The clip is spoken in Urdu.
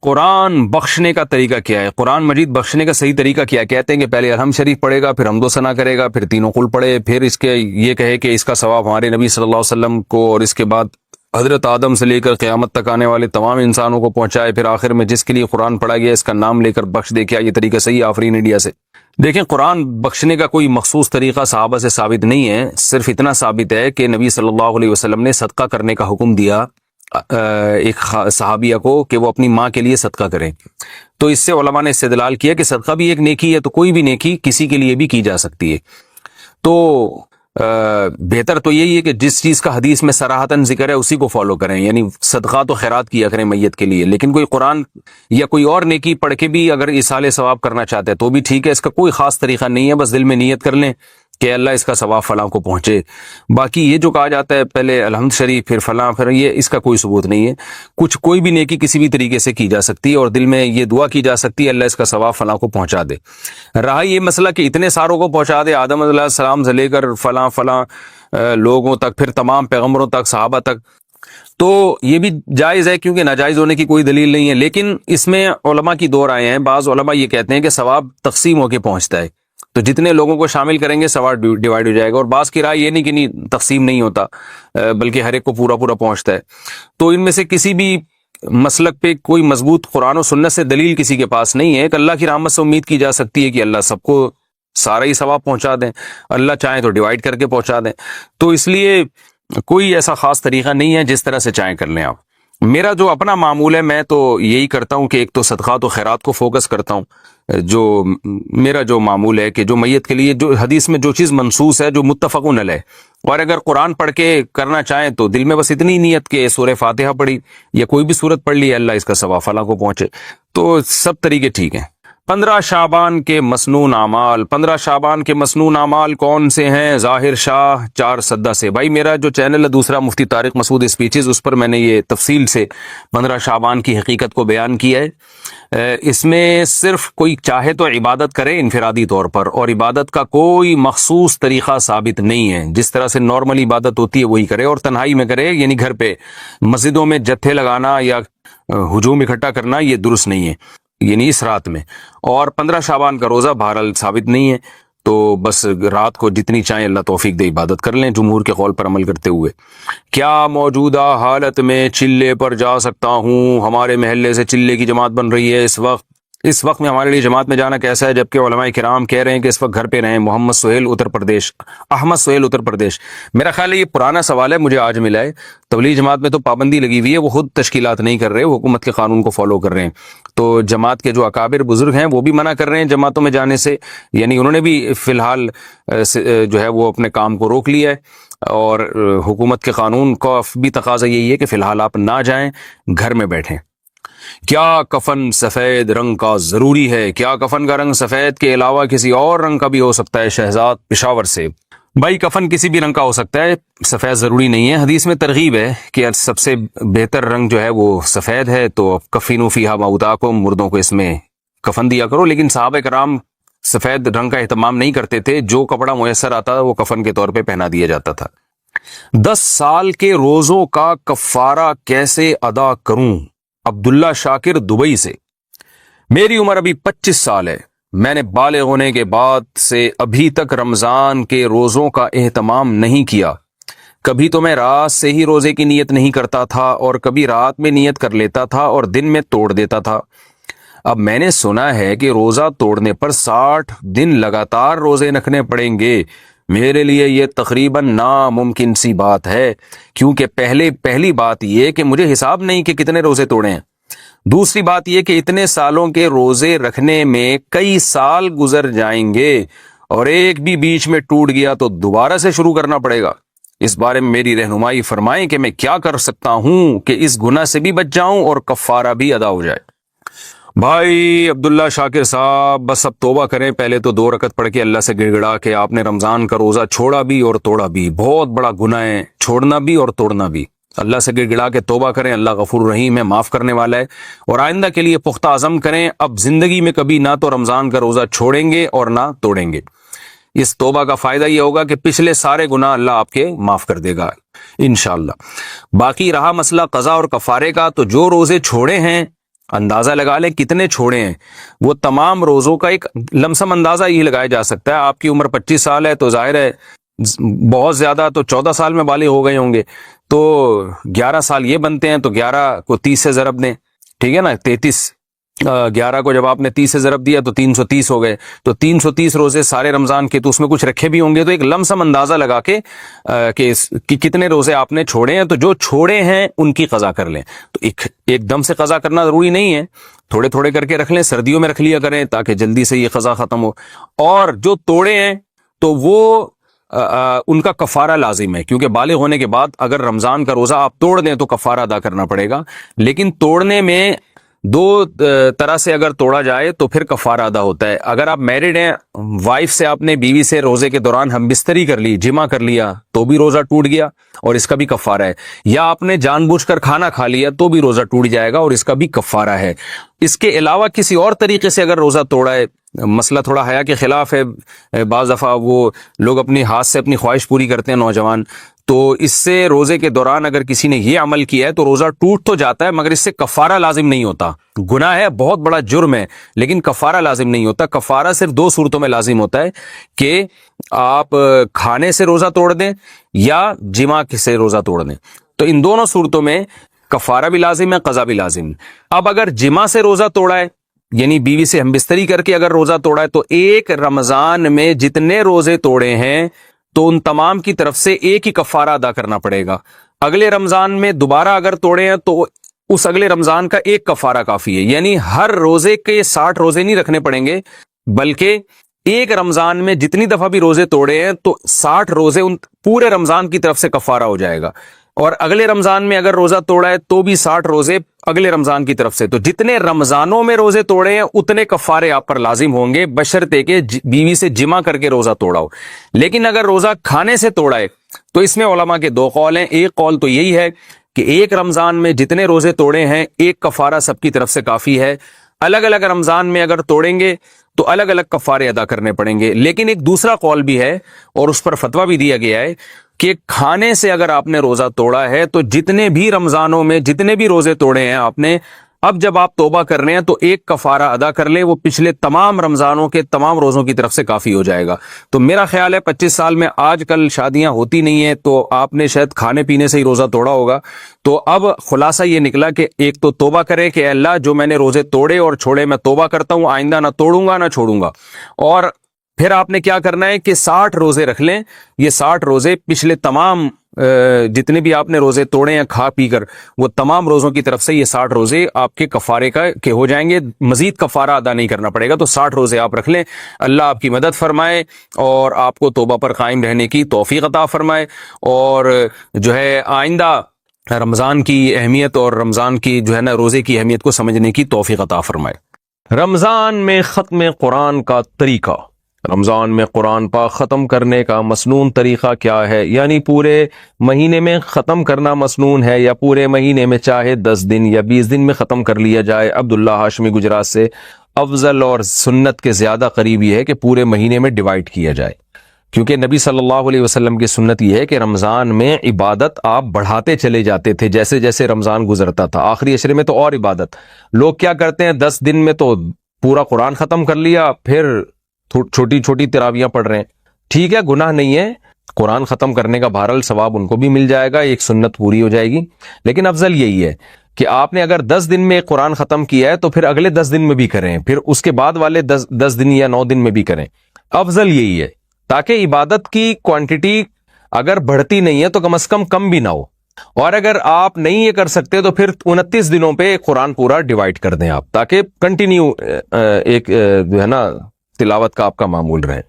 قرآن بخشنے کا طریقہ کیا ہے؟ قرآن مجید بخشنے کا صحیح طریقہ کیا ہے؟ کہتے ہیں کہ پہلے الحمد شریف پڑھے گا، پھر حمد و ثنا کرے گا، پھر تینوں قل پڑھے، پھر اس کے یہ کہے کہ اس کا ثواب ہمارے نبی صلی اللہ علیہ وسلم کو اور اس کے بعد حضرت آدم سے لے کر قیامت تک آنے والے تمام انسانوں کو پہنچائے، پھر آخر میں جس کے لیے قرآن پڑھا گیا اس کا نام لے کر بخش دے۔ کیا یہ طریقہ صحیح ہے؟ آفرین انڈیا سے۔ دیکھیں، قرآن بخشنے کا کوئی مخصوص طریقہ صحابہ سے ثابت نہیں ہے، صرف اتنا ثابت ہے کہ نبی صلی اللہ علیہ وسلم نے صدقہ کرنے کا حکم دیا ایک صحابیہ کو کہ وہ اپنی ماں کے لیے صدقہ کریں، تو اس سے علماء نے استدلال کیا کہ صدقہ بھی ایک نیکی ہے، تو کوئی بھی نیکی کسی کے لیے بھی کی جا سکتی ہے۔ تو بہتر تو یہی ہے کہ جس چیز کا حدیث میں صراحتاً ذکر ہے اسی کو فالو کریں، یعنی صدقات و خیرات کیا کریں میت کے لیے، لیکن کوئی قرآن یا کوئی اور نیکی پڑھ کے بھی اگر ایصال ثواب کرنا چاہتے ہیں تو بھی ٹھیک ہے، اس کا کوئی خاص طریقہ نہیں ہے، بس دل میں نیت کر لیں کہ اللہ اس کا ثواب فلاں کو پہنچے۔ باقی یہ جو کہا جاتا ہے پہلے الحمد شریف پھر فلاں پھر یہ، اس کا کوئی ثبوت نہیں ہے۔ کوئی بھی نیکی کسی بھی طریقے سے کی جا سکتی ہے اور دل میں یہ دعا کی جا سکتی ہے اللہ اس کا ثواب فلاں کو پہنچا دے۔ رہا یہ مسئلہ کہ اتنے ساروں کو پہنچا دے، آدم علیہ السلام سے لے کر فلاں لوگوں تک، پھر تمام پیغمبروں تک، صحابہ تک، تو یہ بھی جائز ہے کیونکہ ناجائز ہونے کی کوئی دلیل نہیں ہے۔ لیکن اس میں علماء کی دو رائے ہیں۔ بعض علماء یہ کہتے ہیں کہ ثواب تقسیم ہو کے پہنچتا ہے، تو جتنے لوگوں کو شامل کریں گے ثواب ڈیوائیڈ ہو جائے گا، اور بعض کی رائے یہ نہیں کہ نہیں تقسیم نہیں ہوتا بلکہ ہر ایک کو پورا پورا پہنچتا ہے۔ تو ان میں سے کسی بھی مسلک پہ کوئی مضبوط قرآن و سنت سے دلیل کسی کے پاس نہیں ہے۔ کہ اللہ کی رحمت سے امید کی جا سکتی ہے کہ اللہ سب کو سارا ہی ثواب پہنچا دیں، اللہ چاہیں تو ڈیوائیڈ کر کے پہنچا دیں، تو اس لیے کوئی ایسا خاص طریقہ نہیں ہے، جس طرح سے چاہیں کر لیں آپ۔ میرا جو اپنا معمول ہے، میں تو یہی کرتا ہوں کہ ایک تو صدقات و خیرات کو فوکس کرتا ہوں، جو میرا جو معمول ہے کہ جو میت کے لیے جو حدیث میں جو چیز منصوص ہے، جو متفقن علیہ، اور اگر قرآن پڑھ کے کرنا چاہیں تو دل میں بس اتنی نیت کہ سورہ فاتحہ پڑھی یا کوئی بھی سورت پڑھ لی، اللہ اس کا ثواب فلاں کو پہنچے، تو سب طریقے ٹھیک ہیں۔ 15 شعبان کے مسنون اعمال۔ 15 شعبان کے مسنون اعمال کون سے ہیں؟ ظاہر شاہ 4 سدہ سے۔ بھائی میرا جو چینل ہے دوسرا مفتی طارق مسعود اسپیچز، اس پر میں نے یہ تفصیل سے 15 شعبان کی حقیقت کو بیان کیا ہے۔ اس میں صرف کوئی چاہے تو عبادت کرے انفرادی طور پر، اور عبادت کا کوئی مخصوص طریقہ ثابت نہیں ہے، جس طرح سے نارمل عبادت ہوتی ہے وہی کرے، اور تنہائی میں کرے، یعنی گھر پہ۔ مسجدوں میں جتھے لگانا یا ہجوم اکٹھا کرنا یہ درست نہیں ہے، یعنی اس رات میں۔ اور 15 شعبان کا روزہ بہرحال ثابت نہیں ہے، تو بس رات کو جتنی چاہیں اللہ توفیق دے عبادت کر لیں جمہور کے قول پر عمل کرتے ہوئے۔ کیا موجودہ حالت میں چلے پر جا سکتا ہوں؟ ہمارے محلے سے چلے کی جماعت بن رہی ہے اس وقت میں ہمارے لیے جماعت میں جانا کیسا ہے؟ جبکہ علماء کرام کہہ رہے ہیں کہ اس وقت گھر پہ رہیں۔ محمد سہیل اتر پردیش، احمد سہیل اتر پردیش۔ میرا خیال ہے یہ پرانا سوال ہے، مجھے آج ملا ہے۔ تبلیغ جماعت میں تو پابندی لگی ہوئی ہے، وہ خود تشکیلات نہیں کر رہے، وہ حکومت کے قانون کو فالو کر رہے ہیں۔ تو جماعت کے جو اکابر بزرگ ہیں وہ بھی منع کر رہے ہیں جماعتوں میں جانے سے، یعنی انہوں نے بھی فی الحال جو ہے وہ اپنے کام کو روک لیا ہے، اور حکومت کے قانون کا بھی تقاضا یہی ہے کہ فی الحال آپ نہ جائیں، گھر میں بیٹھیں۔ کیا کفن سفید رنگ کا ضروری ہے؟ کیا کفن کا رنگ سفید کے علاوہ کسی اور رنگ کا بھی ہو سکتا ہے؟ شہزاد پشاور سے۔ بھائی کفن کسی بھی رنگ کا ہو سکتا ہے، سفید ضروری نہیں ہے۔ حدیث میں ترغیب ہے کہ سب سے بہتر رنگ جو ہے وہ سفید ہے، تو کفینوا فیہا موتاکم، مردوں کو اس میں کفن دیا کرو۔ لیکن صحابہ کرام سفید رنگ کا اہتمام نہیں کرتے تھے، جو کپڑا میسر آتا وہ کفن کے طور پہ پہنا دیا جاتا تھا۔ 10 سال کے روزوں کا کفارہ کیسے ادا کروں؟ عبداللہ شاکر دبئی سے۔ میری عمر ابھی 25 سال ہے، میں نے بالغ ہونے کے بعد سے ابھی تک رمضان کے روزوں کا اہتمام نہیں کیا۔ کبھی تو میں رات سے ہی روزے کی نیت نہیں کرتا تھا، اور کبھی رات میں نیت کر لیتا تھا اور دن میں توڑ دیتا تھا۔ اب میں نے سنا ہے کہ روزہ توڑنے پر 60 دن لگاتار روزے رکھنے پڑیں گے۔ میرے لیے یہ تقریباً ناممکن سی بات ہے، کیونکہ پہلی بات یہ کہ مجھے حساب نہیں کہ کتنے روزے توڑے ہیں۔ دوسری بات یہ کہ اتنے سالوں کے روزے رکھنے میں کئی سال گزر جائیں گے، اور ایک بھی بیچ میں ٹوٹ گیا تو دوبارہ سے شروع کرنا پڑے گا۔ اس بارے میں میری رہنمائی فرمائیں کہ میں کیا کر سکتا ہوں کہ اس گناہ سے بھی بچ جاؤں اور کفارہ بھی ادا ہو جائے۔ بھائی عبداللہ شاکر صاحب، بس اب توبہ کریں۔ پہلے تو 2 رکعت پڑھ کے اللہ سے گڑ گڑا کہ آپ نے رمضان کا روزہ چھوڑا بھی اور توڑا بھی، بہت بڑا گناہ ہے چھوڑنا بھی اور توڑنا بھی۔ اللہ سے گڑ گڑا کے توبہ کریں، اللہ غفور رحیم ہے، معاف کرنے والا ہے، اور آئندہ کے لیے پختہ عزم کریں، اب زندگی میں کبھی نہ تو رمضان کا روزہ چھوڑیں گے اور نہ توڑیں گے۔ اس توبہ کا فائدہ یہ ہوگا کہ پچھلے سارے گناہ اللہ آپ کے معاف کر دے گا انشاءاللہ۔ باقی رہا مسئلہ قضا اور کفارے کا، تو جو روزے چھوڑے ہیں اندازہ لگا لیں کتنے چھوڑے ہیں، وہ تمام روزوں کا ایک لمسم اندازہ یہ لگایا جا سکتا ہے۔ آپ کی عمر 25 سال ہے تو ظاہر ہے بہت زیادہ تو 14 سال میں بالغ ہو گئے ہوں گے، تو 11 سال یہ بنتے ہیں، تو 11 کو 30 سے ضرب دیں، ٹھیک ہے نا، 33 11 کو جب آپ نے 30 سے ضرب دیا تو 330 ہو گئے، تو 330 روزے سارے رمضان کے، تو اس میں کچھ رکھے بھی ہوں گے، تو ایک لمسم اندازہ لگا کے کہ کتنے روزے آپ نے چھوڑے ہیں، تو جو چھوڑے ہیں ان کی قضا کر لیں۔ تو ایک دم سے قضا کرنا ضروری نہیں ہے، تھوڑے تھوڑے کر کے رکھ لیں، سردیوں میں رکھ لیا کریں تاکہ جلدی سے یہ قضا ختم ہو۔ اور جو توڑے ہیں تو وہ ان کا کفارہ لازم ہے، کیونکہ بالغ ہونے کے بعد اگر رمضان کا روزہ آپ توڑ دیں تو کفارہ ادا کرنا پڑے گا، لیکن توڑنے میں دو طرح سے اگر توڑا جائے تو پھر کفارہ ادا ہوتا ہے۔ اگر آپ میرڈ ہیں، وائف سے آپ نے بیوی سے روزے کے دوران ہم بستری کر لی، جمع کر لیا، تو بھی روزہ ٹوٹ گیا اور اس کا بھی کفارہ ہے، یا آپ نے جان بوجھ کر کھانا کھا لیا تو بھی روزہ ٹوٹ جائے گا اور اس کا بھی کفارہ ہے۔ اس کے علاوہ کسی اور طریقے سے اگر روزہ توڑا ہے، مسئلہ تھوڑا حیا کے خلاف ہے، بعض دفعہ وہ لوگ اپنی ہاتھ سے اپنی خواہش پوری کرتے ہیں نوجوان، تو اس سے روزے کے دوران اگر کسی نے یہ عمل کیا ہے تو روزہ ٹوٹ تو جاتا ہے مگر اس سے کفارہ لازم نہیں ہوتا۔ گناہ ہے، بہت بڑا جرم ہے، لیکن کفارہ لازم نہیں ہوتا۔ کفارہ صرف دو صورتوں میں لازم ہوتا ہے کہ آپ کھانے سے روزہ توڑ دیں یا جماع سے روزہ توڑ دیں، تو ان دونوں صورتوں میں کفارہ بھی لازم ہے، قضا بھی لازم ہے۔ اب اگر جماع سے روزہ توڑا ہے، یعنی بیوی سے ہم بستری کر کے اگر روزہ توڑا ہے، تو ایک رمضان میں جتنے روزے توڑے ہیں تو ان تمام کی طرف سے ایک ہی کفارہ ادا کرنا پڑے گا۔ اگلے رمضان میں دوبارہ اگر توڑے ہیں تو اس اگلے رمضان کا ایک کفارہ کافی ہے، یعنی ہر روزے کے 60 روزے نہیں رکھنے پڑیں گے، بلکہ ایک رمضان میں جتنی دفعہ بھی روزے توڑے ہیں تو 60 روزے ان پورے رمضان کی طرف سے کفارہ ہو جائے گا، اور اگلے رمضان میں اگر روزہ توڑا ہے تو بھی 60 روزے اگلے رمضان کی طرف سے۔ تو جتنے رمضانوں میں روزے توڑے ہیں اتنے کفارے آپ پر لازم ہوں گے، بشرطے کہ بیوی سے جمع کر کے روزہ توڑا ہو۔ لیکن اگر روزہ کھانے سے توڑا ہے تو اس میں علماء کے دو قول ہیں۔ ایک قول تو یہی ہے کہ ایک رمضان میں جتنے روزے توڑے ہیں ایک کفارہ سب کی طرف سے کافی ہے، الگ الگ رمضان میں اگر توڑیں گے تو الگ الگ کفارے ادا کرنے پڑیں گے۔ لیکن ایک دوسرا قول بھی ہے اور اس پر فتویٰ بھی دیا گیا ہے کہ کھانے سے اگر آپ نے روزہ توڑا ہے تو جتنے بھی رمضانوں میں جتنے بھی روزے توڑے ہیں آپ نے، اب جب آپ توبہ کر رہے ہیں تو ایک کفارہ ادا کر لیں، وہ پچھلے تمام رمضانوں کے تمام روزوں کی طرف سے کافی ہو جائے گا۔ تو میرا خیال ہے 25 سال میں آج کل شادیاں ہوتی نہیں ہیں، تو آپ نے شاید کھانے پینے سے ہی روزہ توڑا ہوگا۔ تو اب خلاصہ یہ نکلا کہ ایک تو توبہ کرے کہ اے اللہ جو میں نے روزے توڑے اور چھوڑے میں توبہ کرتا ہوں، آئندہ نہ توڑوں گا نہ چھوڑوں گا۔ اور پھر آپ نے کیا کرنا ہے کہ 60 روزے رکھ لیں، یہ 60 روزے پچھلے تمام جتنے بھی آپ نے روزے توڑے ہیں کھا پی کر، وہ تمام روزوں کی طرف سے یہ 60 روزے آپ کے کفارے کے ہو جائیں گے، مزید کفارہ ادا نہیں کرنا پڑے گا۔ تو 60 روزے آپ رکھ لیں، اللہ آپ کی مدد فرمائے اور آپ کو توبہ پر قائم رہنے کی توفیق عطا فرمائے، اور جو ہے آئندہ رمضان کی اہمیت اور رمضان کی جو ہے نا روزے کی اہمیت کو سمجھنے کی توفیق عطا فرمائے۔ رمضان میں ختم قرآن کا طریقہ۔ رمضان میں قرآن پاک ختم کرنے کا مسنون طریقہ کیا ہے؟ یعنی پورے مہینے میں ختم کرنا مسنون ہے یا پورے مہینے میں چاہے 10 دن یا 20 دن میں ختم کر لیا جائے؟ عبداللہ ہاشمی گجرات سے افضل اور سنت کے زیادہ قریب یہ ہے کہ پورے مہینے میں ڈیوائیڈ کیا جائے، کیونکہ نبی صلی اللہ علیہ وسلم کی سنت یہ ہے کہ رمضان میں عبادت آپ بڑھاتے چلے جاتے تھے جیسے جیسے رمضان گزرتا تھا، آخری عشرے میں تو اور عبادت۔ لوگ کیا کرتے ہیں 10 دن میں تو پورا قرآن ختم کر لیا، پھر چھوٹی چھوٹی تراویاں پڑھ رہے ہیں۔ ٹھیک ہے، گناہ نہیں ہے، قرآن ختم کرنے کا بہرحال ثواب ان کو بھی مل جائے گا، ایک سنت پوری ہو جائے گی، لیکن افضل یہی ہے کہ آپ نے اگر 10 دن میں قرآن ختم کیا ہے تو پھر اگلے 10 دن میں بھی کریں، پھر اس کے بعد والے 10 دن یا 9 دن میں بھی کریں، افضل یہی ہے، تاکہ عبادت کی کوانٹٹی اگر بڑھتی نہیں ہے تو کم از کم بھی نہ ہو۔ اور اگر آپ نہیں یہ کر سکتے تو پھر 29 دنوں پہ قرآن پورا ڈیوائیڈ کر دیں آپ، تاکہ کنٹینیو ایک جو ہے نا تلاوت کا آپ کا معمول رہے۔